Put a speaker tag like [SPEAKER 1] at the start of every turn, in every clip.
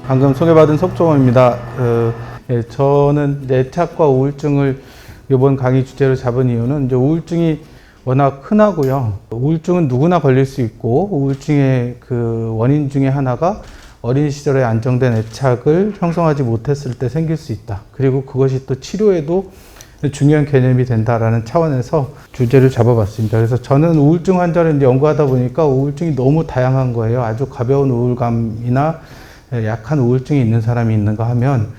[SPEAKER 1] 방금 소개받은 석종호입니다. 저는 이제 애착과 우울증을 이번 강의 주제로 잡은 이유는 이제 우울증이 워낙 흔하고요. 우울증은 누구나 걸릴 수 있고, 우울증의 그 원인 중에 하나가 어린 시절에 안정된 애착을 형성하지 못했을 때 생길 수 있다. 그리고 그것이 또 치료에도 중요한 개념이 된다라는 차원에서 주제를 잡아봤습니다. 그래서 저는 우울증 환자를 이제 연구하다 보니까 우울증이 너무 다양한 거예요. 아주 가벼운 우울감이나 약한 우울증이 있는 사람이 있는가 하면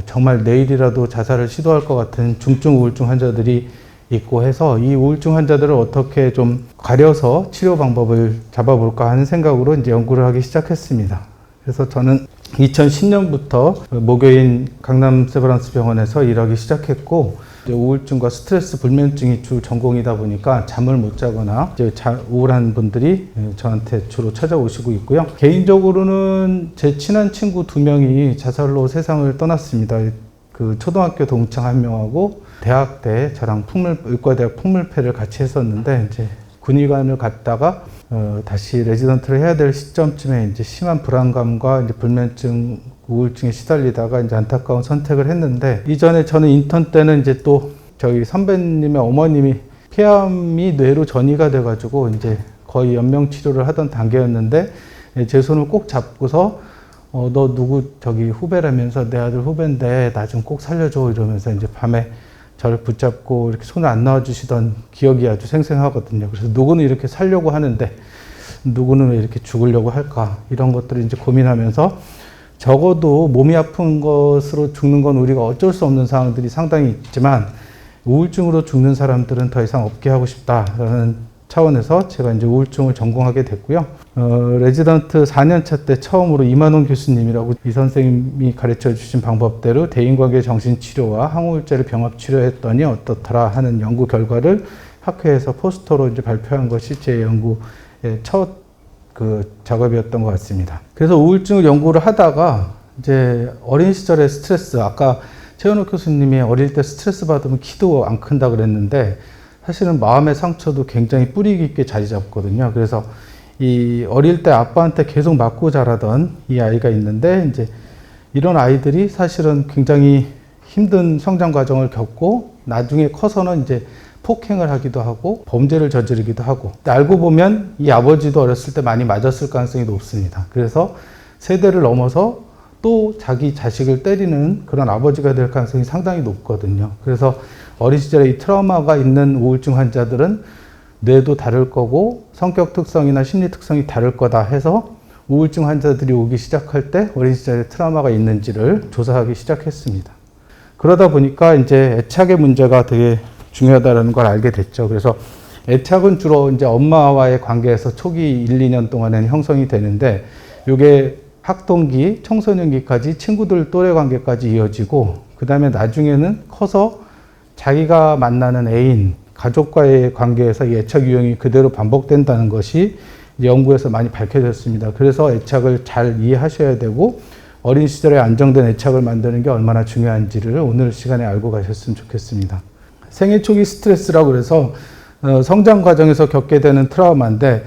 [SPEAKER 1] 정말 내일이라도 자살을 시도할 것 같은 중증 우울증 환자들이 있고 해서 이 우울증 환자들을 어떻게 좀 가려서 치료 방법을 잡아볼까 하는 생각으로 이제 연구를 하기 시작했습니다. 그래서 저는 2010년부터 모교인 강남 세브란스 병원에서 일하기 시작했고, 우울증과 스트레스 불면증이 주 전공이다 보니까 잠을 못 자거나 이제 우울한 분들이 저한테 주로 찾아오시고 있고요. 개인적으로는 제 친한 친구 2명이 자살로 세상을 떠났습니다. 그 초등학교 동창 1명하고 대학 때 저랑 의과대학 풍물패를 같이 했었는데, 이제 군의관을 갔다가 다시 레지던트를 해야 될 시점쯤에 이제 심한 불안감과 이제 불면증, 우울증에 시달리다가 이제 안타까운 선택을 했는데, 이전에 저는 인턴 때는 이제 또 저희 선배님의 어머님이 폐암이 뇌로 전이가 돼가지고 이제 거의 연명 치료를 하던 단계였는데, 제 손을 꼭 잡고서 너 누구 저기 후배라면서, 내 아들 후배인데 나 좀 꼭 살려줘 이러면서 이제 밤에 저를 붙잡고 이렇게 손을 안 놔주시던 기억이 아주 생생하거든요. 그래서 누구는 이렇게 살려고 하는데 누구는 왜 이렇게 죽으려고 할까, 이런 것들을 이제 고민하면서, 적어도 몸이 아픈 것으로 죽는 건 우리가 어쩔 수 없는 상황들이 상당히 있지만 우울증으로 죽는 사람들은 더 이상 없게 하고 싶다라는 차원에서 제가 이제 우울증을 전공하게 됐고요. 레지던트 4년차 때 처음으로 이만원 교수님이라고, 이 선생님이 가르쳐 주신 방법대로 대인관계 정신치료와 항우울제를 병합 치료했더니 어떻더라 하는 연구 결과를 학회에서 포스터로 이제 발표한 것이 제 연구의 첫 작업이었던 것 같습니다. 그래서 우울증을 연구를 하다가 이제 어린 시절의 스트레스, 아까 최은옥 교수님이 어릴 때 스트레스 받으면 키도 안 큰다 그랬는데, 사실은 마음의 상처도 굉장히 뿌리 깊게 자리 잡거든요. 그래서 이 어릴 때 아빠한테 계속 맞고 자라던 이 아이가 있는데, 이제 이런 아이들이 사실은 굉장히 힘든 성장 과정을 겪고 나중에 커서는 이제 폭행을 하기도 하고 범죄를 저지르기도 하고, 알고 보면 이 아버지도 어렸을 때 많이 맞았을 가능성이 높습니다. 그래서 세대를 넘어서 또 자기 자식을 때리는 그런 아버지가 될 가능성이 상당히 높거든요. 그래서 어린 시절에 이 트라우마가 있는 우울증 환자들은 뇌도 다를 거고 성격 특성이나 심리 특성이 다를 거다 해서 우울증 환자들이 오기 시작할 때 어린 시절에 트라우마가 있는지를 조사하기 시작했습니다. 그러다 보니까 이제 애착의 문제가 되게 중요하다는 걸 알게 됐죠. 그래서 애착은 주로 이제 엄마와의 관계에서 초기 1, 2년 동안에는 형성이 되는데, 이게 학동기, 청소년기까지 친구들 또래 관계까지 이어지고, 그 다음에 나중에는 커서 자기가 만나는 애인, 가족과의 관계에서 이 애착 유형이 그대로 반복된다는 것이 연구에서 많이 밝혀졌습니다. 그래서 애착을 잘 이해하셔야 되고, 어린 시절에 안정된 애착을 만드는 게 얼마나 중요한지를 오늘 시간에 알고 가셨으면 좋겠습니다. 생애 초기 스트레스라고 그래서 성장 과정에서 겪게 되는 트라우마인데,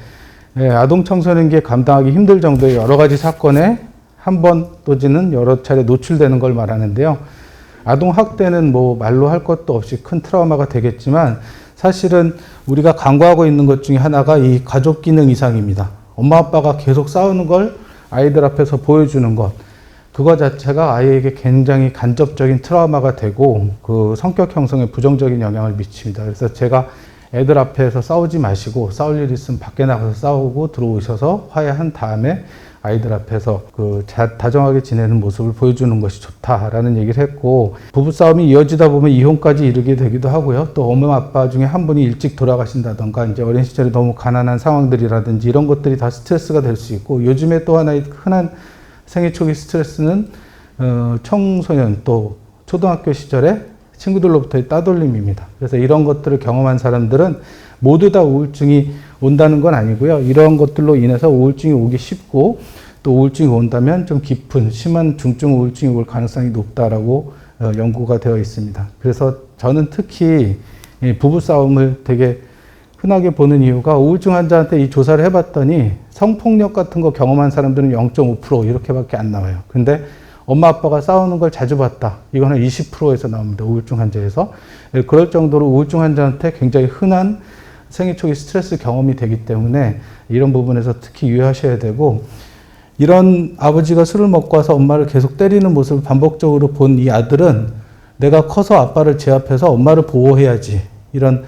[SPEAKER 1] 아동 청소년기에 감당하기 힘들 정도의 여러 가지 사건에 한 번 또지는 여러 차례 노출되는 걸 말하는데요. 아동 학대는 뭐 말로 할 것도 없이 큰 트라우마가 되겠지만, 사실은 우리가 간과하고 있는 것 중에 하나가 이 가족 기능 이상입니다. 엄마 아빠가 계속 싸우는 걸 아이들 앞에서 보여주는 것, 그거 자체가 아이에게 굉장히 간접적인 트라우마가 되고 그 성격 형성에 부정적인 영향을 미칩니다. 그래서 제가 애들 앞에서 싸우지 마시고, 싸울 일 있으면 밖에 나가서 싸우고 들어오셔서 화해한 다음에 아이들 앞에서 다정하게 지내는 모습을 보여주는 것이 좋다라는 얘기를 했고, 부부싸움이 이어지다 보면 이혼까지 이르게 되기도 하고요. 또 엄마 아빠 중에 한 분이 일찍 돌아가신다던가, 이제 어린 시절에 너무 가난한 상황들이라든지 이런 것들이 다 스트레스가 될 수 있고, 요즘에 또 하나의 흔한 생애 초기 스트레스는 청소년 또 초등학교 시절에 친구들로부터의 따돌림입니다. 그래서 이런 것들을 경험한 사람들은 모두 다 우울증이 온다는 건 아니고요. 이런 것들로 인해서 우울증이 오기 쉽고, 또 우울증이 온다면 좀 깊은 심한 중증 우울증이 올 가능성이 높다라고 연구가 되어 있습니다. 그래서 저는 특히 부부싸움을 되게 흔하게 보는 이유가 우울증 환자한테 이 조사를 해봤더니 성폭력 같은 거 경험한 사람들은 0.5% 이렇게밖에 안 나와요. 근데 엄마 아빠가 싸우는 걸 자주 봤다. 이거는 20%에서 나옵니다. 우울증 환자에서. 그럴 정도로 우울증 환자한테 굉장히 흔한 생애 초기 스트레스 경험이 되기 때문에 이런 부분에서 특히 유의하셔야 되고, 이런 아버지가 술을 먹고 와서 엄마를 계속 때리는 모습을 반복적으로 본 이 아들은 내가 커서 아빠를 제압해서 엄마를 보호해야지, 이런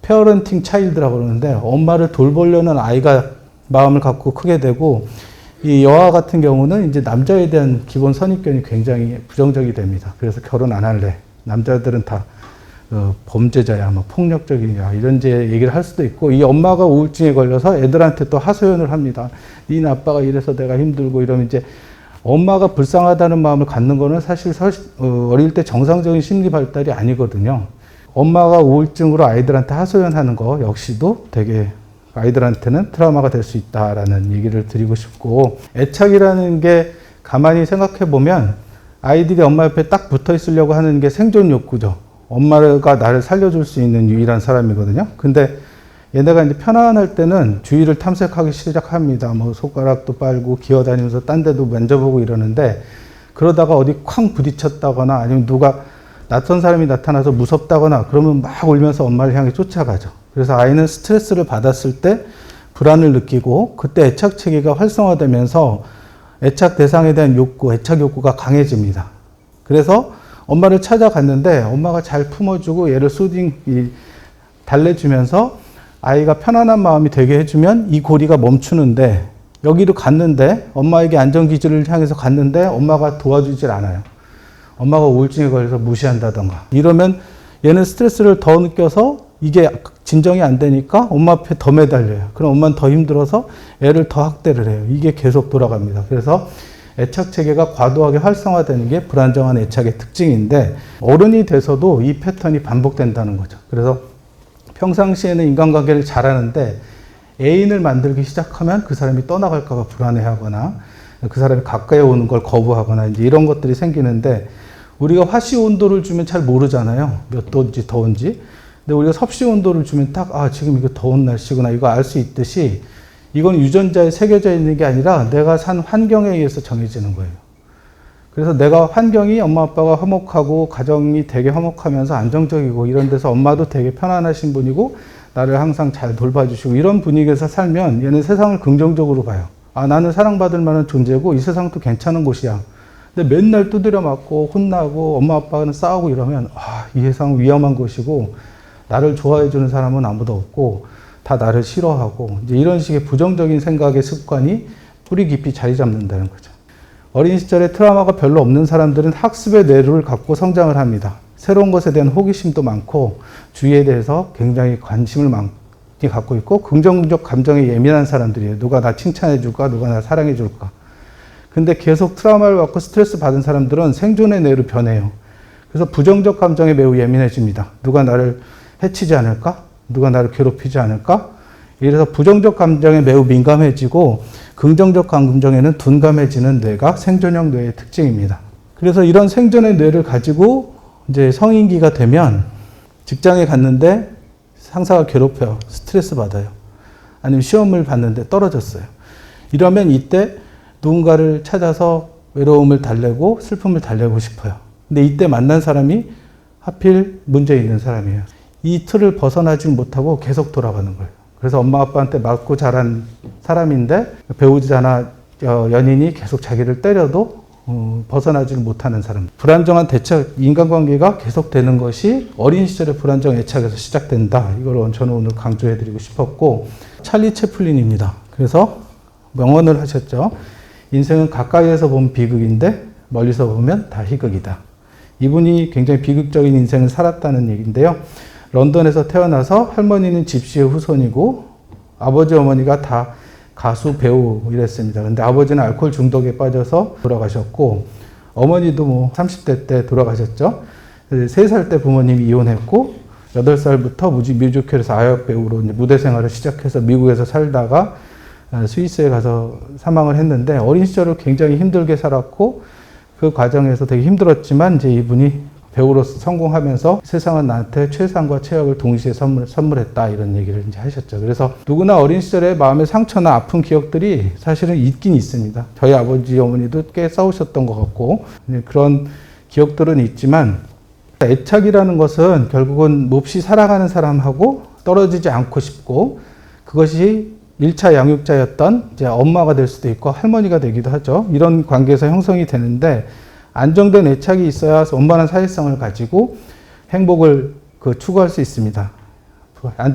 [SPEAKER 1] 페어런팅 차일드라고 그러는데 엄마를 돌보려는 아이가 마음을 갖고 크게 되고, 이 여아 같은 경우는 이제 남자에 대한 기본 선입견이 굉장히 부정적이 됩니다. 그래서 결혼 안 할래. 남자들은 다 범죄자야, 뭐 폭력적이야, 이런 얘기를 할 수도 있고, 이 엄마가 우울증에 걸려서 애들한테 또 하소연을 합니다. 니네 아빠가 이래서 내가 힘들고, 이러면 이제 엄마가 불쌍하다는 마음을 갖는 거는 사실 어릴 때 정상적인 심리 발달이 아니거든요. 엄마가 우울증으로 아이들한테 하소연하는 거 역시도 되게 아이들한테는 트라우마가 될 수 있다라는 얘기를 드리고 싶고, 애착이라는 게 가만히 생각해 보면 아이들이 엄마 옆에 딱 붙어 있으려고 하는 게 생존 욕구죠. 엄마가 나를 살려줄 수 있는 유일한 사람이거든요. 근데 얘네가 이제 편안할 때는 주위를 탐색하기 시작합니다. 뭐 손가락도 빨고 기어다니면서 딴 데도 만져보고 이러는데, 그러다가 어디 쾅 부딪혔다거나 아니면 누가 낯선 사람이 나타나서 무섭다거나 그러면 막 울면서 엄마를 향해 쫓아가죠. 그래서 아이는 스트레스를 받았을 때 불안을 느끼고, 그때 애착 체계가 활성화되면서 애착 대상에 대한 욕구, 애착 욕구가 강해집니다. 그래서 엄마를 찾아갔는데 엄마가 잘 품어주고 얘를 달래주면서 아이가 편안한 마음이 되게 해주면 이 고리가 멈추는데, 여기로 갔는데 엄마에게 안전기지를 향해서 갔는데 엄마가 도와주질 않아요. 엄마가 우울증에 걸려서 무시한다던가 이러면 얘는 스트레스를 더 느껴서 이게 진정이 안 되니까 엄마 앞에 더 매달려요. 그럼 엄마는 더 힘들어서 애를 더 학대를 해요. 이게 계속 돌아갑니다. 그래서 애착 체계가 과도하게 활성화되는 게 불안정한 애착의 특징인데, 어른이 돼서도 이 패턴이 반복된다는 거죠. 그래서 평상시에는 인간관계를 잘하는데 애인을 만들기 시작하면 그 사람이 떠나갈까 봐 불안해하거나 그 사람이 가까이 오는 걸 거부하거나 이제 이런 것들이 생기는데, 우리가 화씨 온도를 주면 잘 모르잖아요. 몇 도인지 더운지. 근데 우리가 섭씨 온도를 주면 딱, 지금 이거 더운 날씨구나, 이거 알 수 있듯이, 이건 유전자에 새겨져 있는 게 아니라 내가 산 환경에 의해서 정해지는 거예요. 그래서 내가 환경이 엄마 아빠가 화목하고 가정이 되게 화목하면서 안정적이고 이런 데서 엄마도 되게 편안하신 분이고 나를 항상 잘 돌봐주시고 이런 분위기에서 살면 얘는 세상을 긍정적으로 봐요. 나는 사랑받을 만한 존재고 이 세상도 괜찮은 곳이야. 근데 맨날 두드려 맞고 혼나고 엄마 아빠는 싸우고 이러면 이 세상은 위험한 곳이고 나를 좋아해 주는 사람은 아무도 없고 다 나를 싫어하고, 이제 이런 식의 부정적인 생각의 습관이 뿌리 깊이 자리 잡는다는 거죠. 어린 시절에 트라우마가 별로 없는 사람들은 학습의 뇌를 갖고 성장을 합니다. 새로운 것에 대한 호기심도 많고 주위에 대해서 굉장히 관심을 많이 갖고 있고 긍정적 감정에 예민한 사람들이에요. 누가 나 칭찬해 줄까? 누가 나 사랑해 줄까? 근데 계속 트라우마를 받고 스트레스 받은 사람들은 생존의 뇌로 변해요. 그래서 부정적 감정에 매우 예민해집니다. 누가 나를 해치지 않을까? 누가 나를 괴롭히지 않을까? 이래서 부정적 감정에 매우 민감해지고 긍정적 감정에는 둔감해지는 뇌가 생존형 뇌의 특징입니다. 그래서 이런 생존의 뇌를 가지고 이제 성인기가 되면 직장에 갔는데 상사가 괴롭혀요. 스트레스 받아요. 아니면 시험을 봤는데 떨어졌어요. 이러면 이때 누군가를 찾아서 외로움을 달래고 슬픔을 달래고 싶어요. 근데 이때 만난 사람이 하필 문제 있는 사람이에요. 이 틀을 벗어나지 못하고 계속 돌아가는 거예요. 그래서 엄마 아빠한테 맞고 자란 사람인데 배우자나 연인이 계속 자기를 때려도 벗어나지 못하는 사람. 불안정한 대책, 인간관계가 계속되는 것이 어린 시절의 불안정 애착에서 시작된다. 이걸 저는 오늘 강조해드리고 싶었고, 찰리 채플린입니다. 그래서 명언을 하셨죠. 인생은 가까이에서 보면 비극인데 멀리서 보면 다 희극이다. 이분이 굉장히 비극적인 인생을 살았다는 얘기인데요. 런던에서 태어나서 할머니는 집시의 후손이고 아버지 어머니가 다 가수 배우 이랬습니다. 근데 아버지는 알코올 중독에 빠져서 돌아가셨고 어머니도 30대 때 돌아가셨죠. 3살 때 부모님이 이혼했고 8살부터 뮤지컬에서 아역 배우로 이제 무대 생활을 시작해서 미국에서 살다가 스위스에 가서 사망을 했는데, 어린 시절을 굉장히 힘들게 살았고 그 과정에서 되게 힘들었지만 이제 이분이 배우로서 성공하면서 세상은 나한테 최상과 최악을 동시에 선물했다 이런 얘기를 이제 하셨죠. 그래서 누구나 어린 시절에 마음의 상처나 아픈 기억들이 사실은 있긴 있습니다. 저희 아버지 어머니도 꽤 싸우셨던 것 같고 그런 기억들은 있지만 애착이라는 것은 결국은 몹시 사랑하는 사람하고 떨어지지 않고 싶고 그것이 1차 양육자였던 이제 엄마가 될 수도 있고 할머니가 되기도 하죠. 이런 관계에서 형성이 되는데 안정된 애착이 있어야 원만한 사회성을 가지고 행복을 추구할 수 있습니다.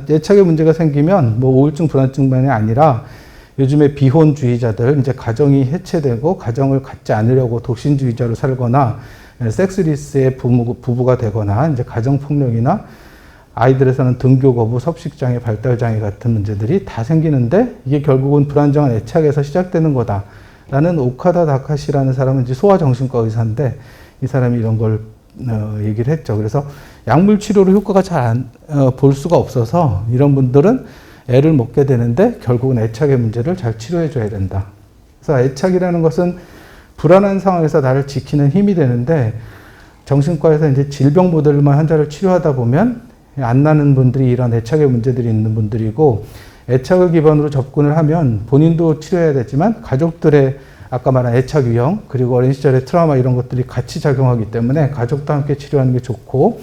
[SPEAKER 1] 애착에 문제가 생기면 뭐 우울증, 불안증만이 아니라 요즘에 비혼주의자들, 이제 가정이 해체되고 가정을 갖지 않으려고 독신주의자로 살거나 섹스리스의 부부가 되거나 이제 가정폭력이나 아이들에서는 등교 거부, 섭식장애, 발달장애 같은 문제들이 다 생기는데 이게 결국은 불안정한 애착에서 시작되는 거다라는 오카다 다카시라는 사람은 이제 소아정신과 의사인데 이 사람이 이런 걸 얘기를 했죠. 그래서 약물 치료로 효과가 잘 볼 수가 없어서 이런 분들은 애를 먹게 되는데 결국은 애착의 문제를 잘 치료해 줘야 된다. 그래서 애착이라는 것은 불안한 상황에서 나를 지키는 힘이 되는데 정신과에서 이제 질병 모델로만 환자를 치료하다 보면 안 나는 분들이 이런 애착의 문제들이 있는 분들이고 애착을 기반으로 접근을 하면 본인도 치료해야 되지만 가족들의 아까 말한 애착 유형 그리고 어린 시절의 트라우마 이런 것들이 같이 작용하기 때문에 가족도 함께 치료하는 게 좋고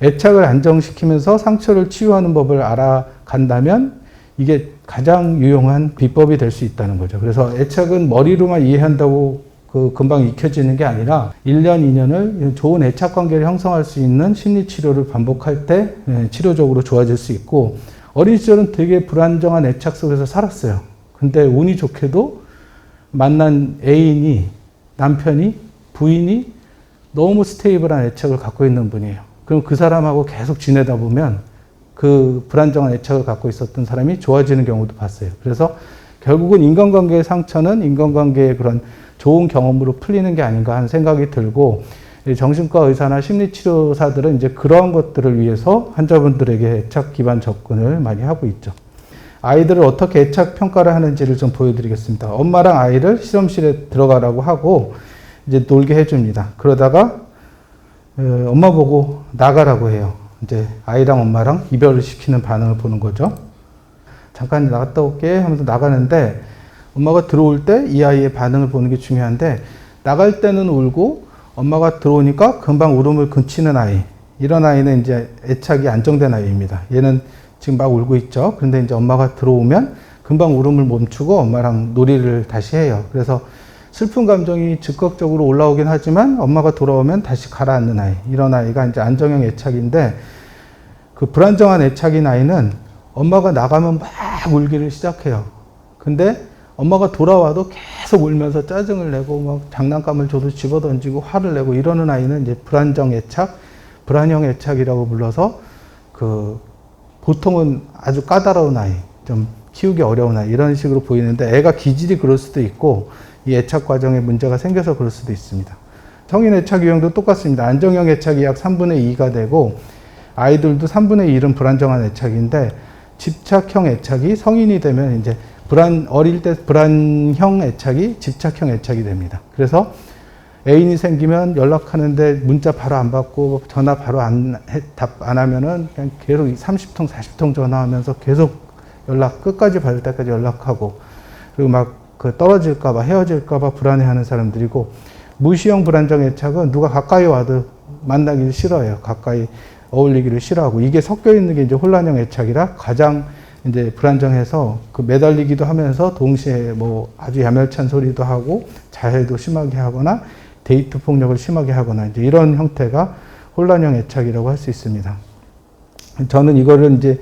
[SPEAKER 1] 애착을 안정시키면서 상처를 치유하는 법을 알아간다면 이게 가장 유용한 비법이 될 수 있다는 거죠. 그래서 애착은 머리로만 이해한다고 금방 익혀지는 게 아니라 1년, 2년을 좋은 애착 관계를 형성할 수 있는 심리 치료를 반복할 때 치료적으로 좋아질 수 있고 어린 시절은 되게 불안정한 애착 속에서 살았어요. 근데 운이 좋게도 만난 애인이, 남편이, 부인이 너무 스테이블한 애착을 갖고 있는 분이에요. 그럼 그 사람하고 계속 지내다 보면 그 불안정한 애착을 갖고 있었던 사람이 좋아지는 경우도 봤어요. 그래서 결국은 인간관계의 상처는 인간관계의 그런 좋은 경험으로 풀리는 게 아닌가 하는 생각이 들고 정신과 의사나 심리치료사들은 이제 그러한 것들을 위해서 환자분들에게 애착 기반 접근을 많이 하고 있죠. 아이들을 어떻게 애착 평가를 하는지를 좀 보여드리겠습니다. 엄마랑 아이를 실험실에 들어가라고 하고 이제 놀게 해줍니다. 그러다가 엄마 보고 나가라고 해요. 이제 아이랑 엄마랑 이별을 시키는 반응을 보는 거죠. 잠깐 나갔다 올게 하면서 나가는데 엄마가 들어올 때 이 아이의 반응을 보는 게 중요한데 나갈 때는 울고 엄마가 들어오니까 금방 울음을 그치는 아이. 이런 아이는 이제 애착이 안정된 아이입니다. 얘는 지금 막 울고 있죠. 그런데 이제 엄마가 들어오면 금방 울음을 멈추고 엄마랑 놀이를 다시 해요. 그래서 슬픈 감정이 즉각적으로 올라오긴 하지만 엄마가 돌아오면 다시 가라앉는 아이. 이런 아이가 이제 안정형 애착인데 그 불안정한 애착인 아이는 엄마가 나가면 막 울기를 시작해요. 근데 엄마가 돌아와도 계속 울면서 짜증을 내고 막 장난감을 줘도 집어던지고 화를 내고 이러는 아이는 이제 불안정 애착, 불안형 애착이라고 불러서 보통은 아주 까다로운 아이, 좀 키우기 어려운 아이 이런 식으로 보이는데 애가 기질이 그럴 수도 있고 이 애착 과정에 문제가 생겨서 그럴 수도 있습니다. 성인 애착 유형도 똑같습니다. 안정형 애착이 약 3분의 2가 되고 아이들도 3분의 1은 불안정한 애착인데 집착형 애착이 성인이 되면 이제 어릴 때 불안형 애착이 집착형 애착이 됩니다. 그래서 애인이 생기면 연락하는데 문자 바로 안 받고 전화 바로 답 안 하면은 그냥 계속 30통, 40통 전화하면서 계속 끝까지 받을 때까지 연락하고 그리고 막 떨어질까봐 헤어질까봐 불안해하는 사람들이고 무시형 불안정 애착은 누가 가까이 와도 만나기를 싫어해요. 가까이 어울리기를 싫어하고 이게 섞여 있는 게 이제 혼란형 애착이라 가장 이제 불안정해서 매달리기도 하면서 동시에 뭐 아주 야멸찬 소리도 하고 자해도 심하게 하거나 데이트 폭력을 심하게 하거나 이제 이런 형태가 혼란형 애착이라고 할 수 있습니다. 저는 이거를 이제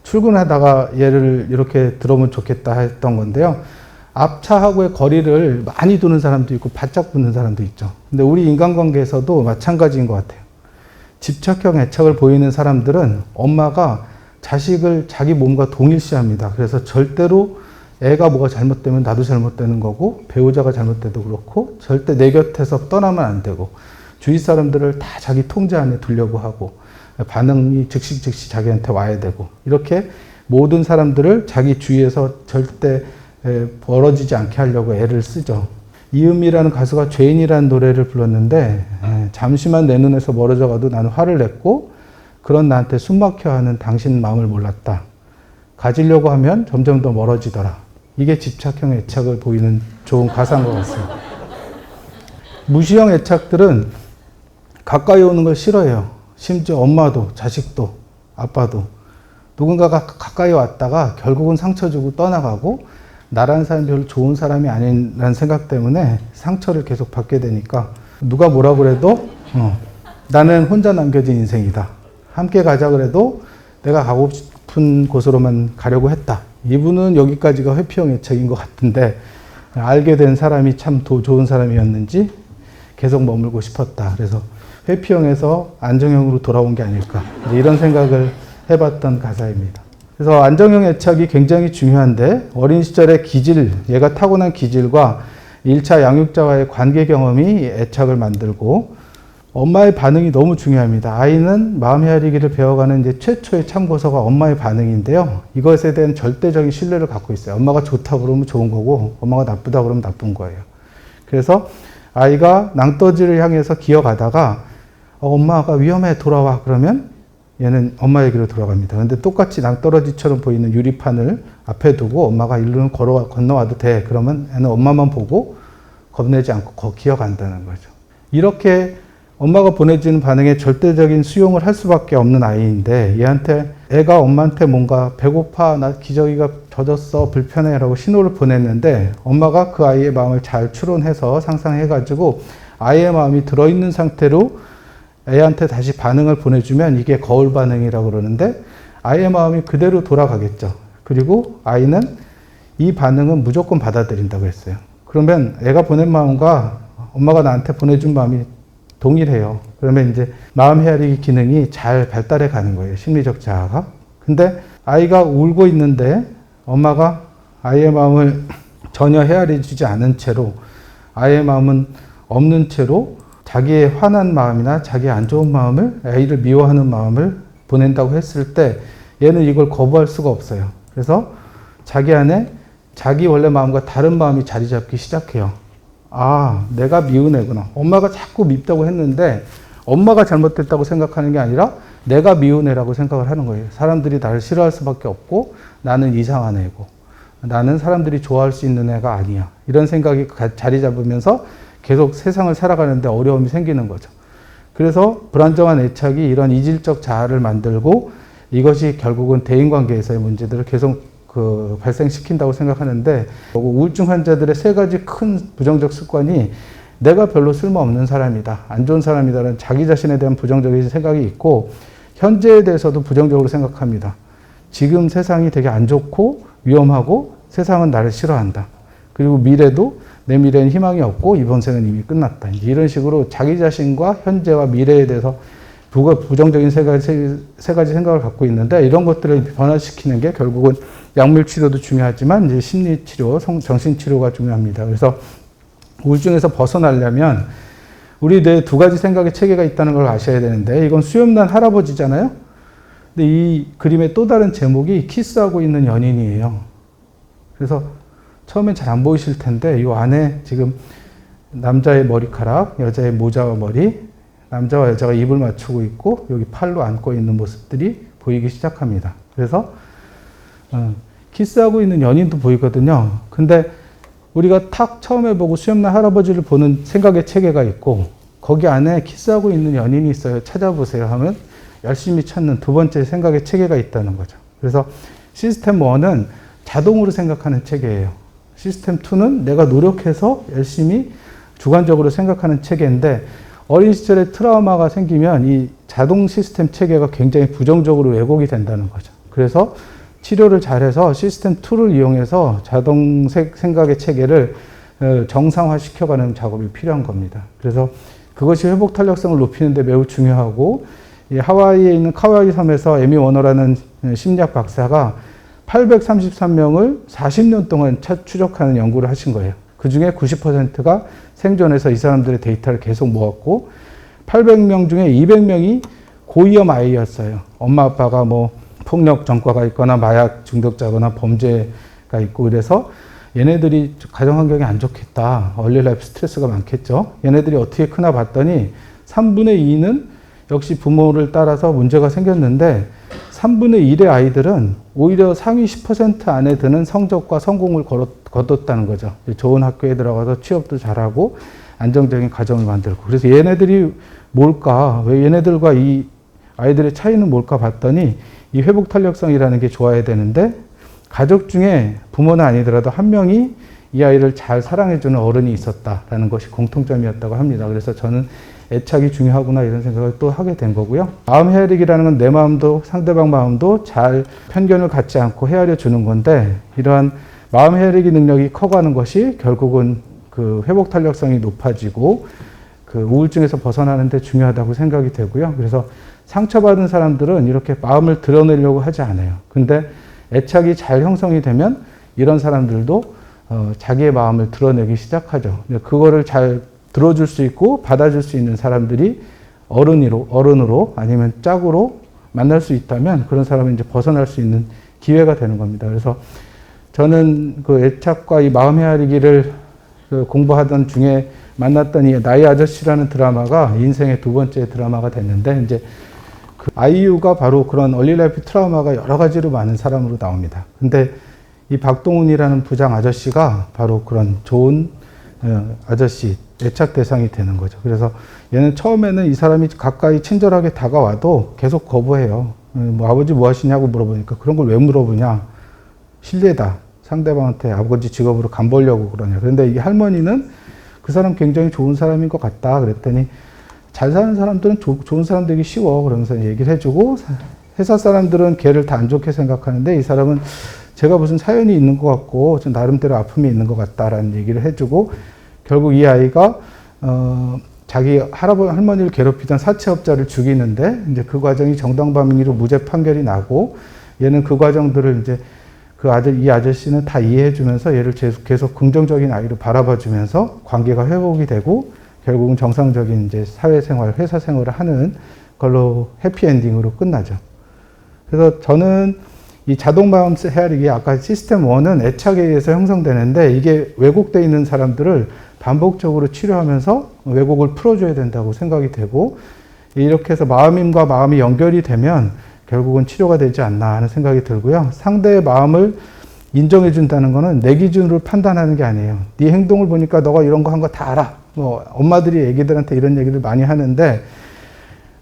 [SPEAKER 1] 출근하다가 얘를 이렇게 들어보면 좋겠다 했던 건데요. 앞차하고의 거리를 많이 두는 사람도 있고 바짝 붙는 사람도 있죠. 근데 우리 인간관계에서도 마찬가지인 것 같아요. 집착형 애착을 보이는 사람들은 엄마가 자식을 자기 몸과 동일시합니다. 그래서 절대로 애가 뭐가 잘못되면 나도 잘못되는 거고 배우자가 잘못돼도 그렇고 절대 내 곁에서 떠나면 안 되고 주위 사람들을 다 자기 통제 안에 두려고 하고 반응이 즉시 자기한테 와야 되고 이렇게 모든 사람들을 자기 주위에서 절대 벌어지지 않게 하려고 애를 쓰죠. 이은미라는 가수가 죄인이라는 노래를 불렀는데 잠시만 내 눈에서 멀어져 가도 나는 화를 냈고 그런 나한테 숨막혀 하는 당신 마음을 몰랐다. 가지려고 하면 점점 더 멀어지더라. 이게 집착형 애착을 보이는 좋은 가사인 것 같습니다. 무시형 애착들은 가까이 오는 걸 싫어해요. 심지어 엄마도 자식도 아빠도 누군가가 가까이 왔다가 결국은 상처 주고 떠나가고 나라는 사람이 별로 좋은 사람이 아니라는 생각 때문에 상처를 계속 받게 되니까 누가 뭐라 그래도 나는 혼자 남겨진 인생이다. 함께 가자 그래도 내가 가고 싶은 곳으로만 가려고 했다. 이분은 여기까지가 회피형 애착인 것 같은데 알게 된 사람이 참 좋은 사람이었는지 계속 머물고 싶었다. 그래서 회피형에서 안정형으로 돌아온 게 아닐까 이런 생각을 해봤던 가사입니다. 그래서 안정형 애착이 굉장히 중요한데 어린 시절의 기질, 얘가 타고난 기질과 1차 양육자와의 관계 경험이 애착을 만들고 엄마의 반응이 너무 중요합니다. 아이는 마음 헤아리기를 배워가는 이제 최초의 참고서가 엄마의 반응인데요. 이것에 대한 절대적인 신뢰를 갖고 있어요. 엄마가 좋다 그러면 좋은 거고 엄마가 나쁘다 그러면 나쁜 거예요. 그래서 아이가 낭떠지를 향해서 기어가다가 엄마가 위험해 돌아와 그러면 얘는 엄마 얘기로 돌아갑니다. 근데 똑같이 낭떠러지처럼 보이는 유리판을 앞에 두고 엄마가 일로 건너와도 돼. 그러면 얘는 엄마만 보고 겁내지 않고 기어간다는 거죠. 이렇게 엄마가 보내주는 반응에 절대적인 수용을 할 수밖에 없는 아이인데 애가 엄마한테 뭔가 배고파, 나 기저귀가 젖었어, 불편해 라고 신호를 보냈는데 엄마가 그 아이의 마음을 잘 추론해서 상상해가지고 아이의 마음이 들어있는 상태로 애한테 다시 반응을 보내주면 이게 거울 반응이라고 그러는데 아이의 마음이 그대로 돌아가겠죠. 그리고 아이는 이 반응은 무조건 받아들인다고 했어요. 그러면 애가 보낸 마음과 엄마가 나한테 보내준 마음이 동일해요. 그러면 이제 마음 헤아리기 기능이 잘 발달해 가는 거예요. 심리적 자아가. 근데 아이가 울고 있는데 엄마가 아이의 마음을 전혀 헤아려 주지 않은 채로 아이의 마음은 없는 채로 자기의 화난 마음이나 자기의 안 좋은 마음을 아이를 미워하는 마음을 보낸다고 했을 때 얘는 이걸 거부할 수가 없어요. 그래서 자기 안에 자기 원래 마음과 다른 마음이 자리 잡기 시작해요. 아, 내가 미운 애구나. 엄마가 자꾸 밉다고 했는데 엄마가 잘못됐다고 생각하는 게 아니라 내가 미운 애라고 생각을 하는 거예요. 사람들이 나를 싫어할 수밖에 없고 나는 이상한 애고 나는 사람들이 좋아할 수 있는 애가 아니야. 이런 생각이 자리 잡으면서 계속 세상을 살아가는데 어려움이 생기는 거죠. 그래서 불안정한 애착이 이런 이질적 자아를 만들고 이것이 결국은 대인관계에서의 문제들을 계속 발생시킨다고 생각하는데 우울증 환자들의 세 가지 큰 부정적 습관이 내가 별로 쓸모없는 사람이다. 안 좋은 사람이다라는 자기 자신에 대한 부정적인 생각이 있고 현재에 대해서도 부정적으로 생각합니다. 지금 세상이 되게 안 좋고 위험하고 세상은 나를 싫어한다. 그리고 미래도 내 미래는 희망이 없고 이번 생은 이미 끝났다. 이런 식으로 자기 자신과 현재와 미래에 대해서 부정적인 세 가지 생각을 갖고 있는데 이런 것들을 변화시키는 게 결국은 약물 치료도 중요하지만 이제 심리 치료, 정신 치료가 중요합니다. 그래서 우울증에서 벗어나려면 우리 뇌에 두 가지 생각의 체계가 있다는 걸 아셔야 되는데 이건 수염난 할아버지잖아요. 근데 이 그림의 또 다른 제목이 키스하고 있는 연인이에요. 그래서 처음엔 잘 안 보이실 텐데 이 안에 지금 남자의 머리카락, 여자의 모자와 머리, 남자와 여자가 입을 맞추고 있고 여기 팔로 안고 있는 모습들이 보이기 시작합니다. 그래서 키스하고 있는 연인도 보이거든요. 근데 우리가 탁 처음에 보고 수염난 할아버지를 보는 생각의 체계가 있고 거기 안에 키스하고 있는 연인이 있어요. 찾아보세요 하면 열심히 찾는 두 번째 생각의 체계가 있다는 거죠. 그래서 시스템 1은 자동으로 생각하는 체계예요. 시스템 2는 내가 노력해서 열심히 주관적으로 생각하는 체계인데 어린 시절에 트라우마가 생기면 이 자동 시스템 체계가 굉장히 부정적으로 왜곡이 된다는 거죠. 그래서 치료를 잘해서 시스템 2를 이용해서 자동 생각의 체계를 정상화 시켜가는 작업이 필요한 겁니다. 그래서 그것이 회복 탄력성을 높이는 데 매우 중요하고 이 하와이에 있는 카와이 섬에서 에미 워너라는 심리학 박사가 833명을 40년 동안 추적하는 연구를 하신 거예요. 그 중에 90%가 생존해서 이 사람들의 데이터를 계속 모았고 800명 중에 200명이 고위험 아이였어요. 엄마 아빠가 뭐 폭력 전과가 있거나 마약 중독자거나 범죄가 있고 그래서 얘네들이 가정 환경이 안 좋겠다. 얼리 라이프 스트레스가 많겠죠. 얘네들이 어떻게 크나 봤더니 3분의 2는 역시 부모를 따라서 문제가 생겼는데 3분의 1의 아이들은 오히려 상위 10% 안에 드는 성적과 성공을 거뒀다는 거죠. 좋은 학교에 들어가서 취업도 잘하고 안정적인 가정을 만들고. 그래서 얘네들이 뭘까? 왜 얘네들과 이 아이들의 차이는 뭘까 봤더니 이 회복 탄력성이라는 게 좋아야 되는데 가족 중에 부모는 아니더라도 한 명이 이 아이를 잘 사랑해주는 어른이 있었다라는 것이 공통점이었다고 합니다. 그래서 저는 애착이 중요하구나 이런 생각을 또 하게 된 거고요. 마음 헤아리기라는 건 내 마음도 상대방 마음도 잘 편견을 갖지 않고 헤아려 주는 건데 이러한 마음 헤아리기 능력이 커가는 것이 결국은 그 회복 탄력성이 높아지고 그 우울증에서 벗어나는 데 중요하다고 생각이 되고요. 그래서 상처받은 사람들은 이렇게 마음을 드러내려고 하지 않아요. 근데 애착이 잘 형성이 되면 이런 사람들도 자기의 마음을 드러내기 시작하죠. 그거를 잘 들어줄 수 있고 받아줄 수 있는 사람들이 어른으로 아니면 짝으로 만날 수 있다면 그런 사람은 이제 벗어날 수 있는 기회가 되는 겁니다. 그래서 저는 그 애착과 이 마음 헤아리기를 공부하던 중에 만났던 이 나의 아저씨라는 드라마가 인생의 두 번째 드라마가 됐는데 이제 그 아이유가 바로 그런 얼리라이프 트라우마가 여러 가지로 많은 사람으로 나옵니다. 근데 이 박동훈이라는 부장 아저씨가 바로 그런 좋은 아저씨, 애착 대상이 되는 거죠. 그래서 얘는 처음에는 이 사람이 가까이 친절하게 다가와도 계속 거부해요. 뭐 아버지 뭐 하시냐고 물어보니까 그런 걸 왜 물어보냐. 실례다. 상대방한테 아버지 직업으로 간 보려고 그러냐. 그런데 이 할머니는 그 사람 굉장히 좋은 사람인 것 같다. 그랬더니 잘 사는 사람들은 좋은 사람 되기 쉬워. 그러면서 얘기를 해주고 회사 사람들은 걔를 다 안 좋게 생각하는데 이 사람은 제가 무슨 사연이 있는 것 같고 좀 나름대로 아픔이 있는 것 같다라는 얘기를 해주고 결국 이 아이가 자기 할머니를 괴롭히던 사채업자를 죽이는데 이제 그 과정이 정당방위로 무죄 판결이 나고 얘는 그 과정들을 이제 이 아저씨는 다 이해해주면서 얘를 계속 긍정적인 아이로 바라봐주면서 관계가 회복이 되고 결국은 정상적인 이제 사회생활, 회사 생활을 하는 걸로 해피엔딩으로 끝나죠. 그래서 저는 이 자동마음 헤아리기 아까 시스템 1은 애착에 의해서 형성되는데 이게 왜곡되어 있는 사람들을 반복적으로 치료하면서 왜곡을 풀어줘야 된다고 생각이 되고 이렇게 해서 마음과 마음이 연결이 되면 결국은 치료가 되지 않나 하는 생각이 들고요. 상대의 마음을 인정해 준다는 거는 내 기준으로 판단하는 게 아니에요. 네 행동을 보니까 너가 이런 거 한 거 다 알아. 뭐 엄마들이 애기들한테 이런 얘기를 많이 하는데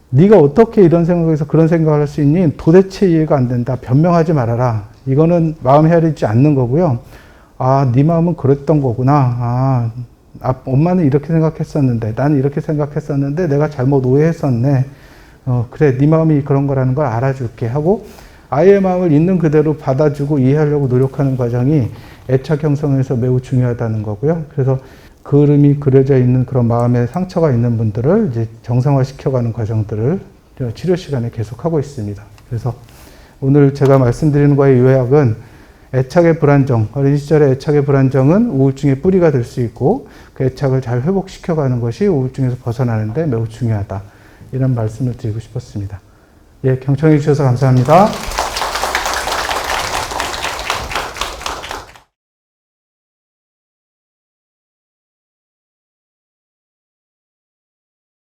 [SPEAKER 1] 네가 어떻게 이런 생각에서 그런 생각을 할 수 있니? 도대체 이해가 안 된다. 변명하지 말아라. 이거는 마음 헤아리지 않는 거고요. 아, 네 마음은 그랬던 거구나. 엄마는 이렇게 생각했었는데 나는 이렇게 생각했었는데 내가 잘못 오해했었네. 그래, 네 마음이 그런 거라는 걸 알아줄게 하고 아이의 마음을 있는 그대로 받아주고 이해하려고 노력하는 과정이 애착 형성에서 매우 중요하다는 거고요. 그래서 그림이 그려져 있는 그런 마음의 상처가 있는 분들을 이제 정상화시켜가는 과정들을 치료 시간에 계속하고 있습니다. 그래서 오늘 제가 말씀드리는 거의 요약은 애착의 불안정, 어린 시절의 애착의 불안정은 우울증의 뿌리가 될 수 있고 그 애착을 잘 회복시켜가는 것이 우울증에서 벗어나는 데 매우 중요하다. 이런 말씀을 드리고 싶었습니다. 예, 경청해 주셔서 감사합니다.